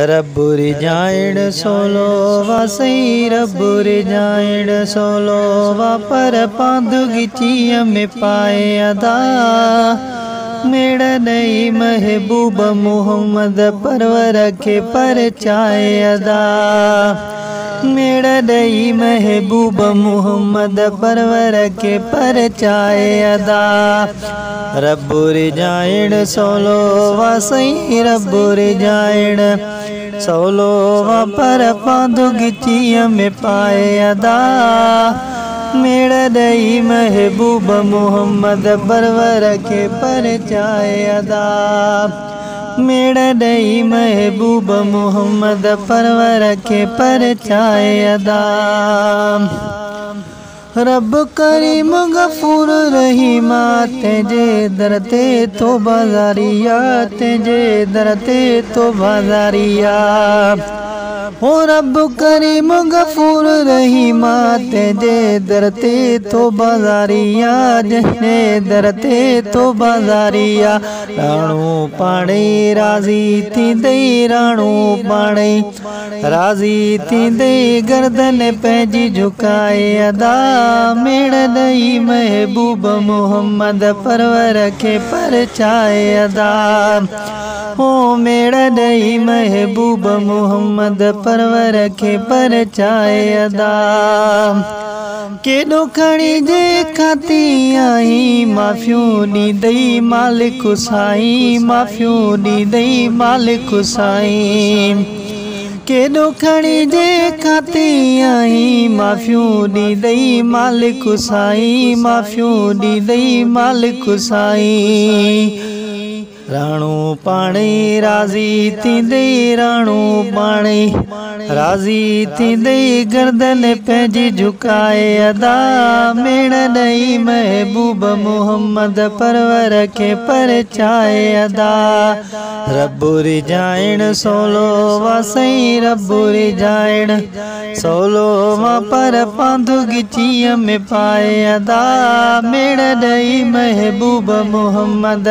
रब्बु रिजाइण solo वा सही रब्बु रिजाइण solo वा पर पांधु गिचिय में पाए अदा मेड़ नई महबूब मोहम्मद परवर के पर चाए अदा मेड़ नई महबूब मोहम्मद परवर के पर चाए अदा रब्बु रिजाइण सोलो वा सही रब्बु रिजाइण सोलो वा पर पांधु गिचिय में पाए अदा मेड़ दई महबूब मोहम्मद परवर के पर चाए अदा मेड़ दई महबूब मोहम्मद परवर के पर चाए अदा रब करीम गफूर रहीमा तेजे दरते तो बाजारिया तेजे दरते तो बाजारिया हो रब करीम गफूर रहीमा तेजे दरते तो बाजारिया जने दरते तो बाजारिया राणो पाणे राजी थी दई राणो पाणे राजी थी दई गर्दन पैजी झुकाए अदा मेड़ दई महबूब मोहम्मद परवर के पर चाए अदा हो मेड़ दई महबूब मोहम्मद परवर के पर चाए अदा केॾो खणी जे खाती आई माफ़ियूं ॾींदई मालिक साईं माफ़ियूं ॾींदई मालिक साईं केॾो खणी जे खाती आई माफ़ियूं ॾींदई मालिक साईं माफ़ियूं ॾींदई मालिक साईं राणो पाणे राजी थींदई राणो पाणे राजी थींदई गर्दन पंहिंजी झुकाए अदा मेड़ ॾई महबूब मोहम्मद परवर के पर चाए अदा रब्बु रिजाइण सोलो वा सही रब्बु रिजाइण सोलो वा पर पांधु गिचिय में पाए अदा मेड़ ॾई महबूब मोहम्मद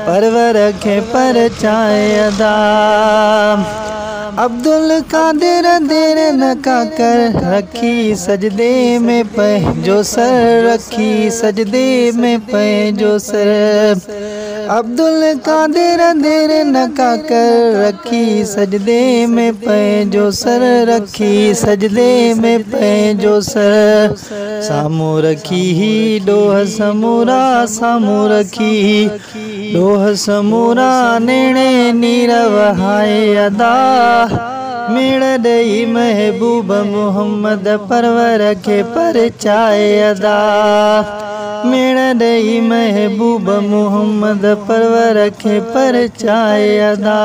परवर के पर चाए अदा अब्दुल कादिर देर न का कर रखी सजदे में पंहिंजो सर रखी सजदे में पंहिंजो सर अब्दुल कादिर देर न का कर रखी सजदे में पंहिंजो सर रखी सजदे में पंहिंजो सर साम्हूं रखी ही ॾोह समूरा साम्हूं रखी ॾोह समूरा नेणे नीर वहाए अदा मेड़ ॾई महबूब मोहम्मद परवर के पर चाए अदा मेड़ ॾई महबूब मोहम्मद परवर के पर चाए अदा।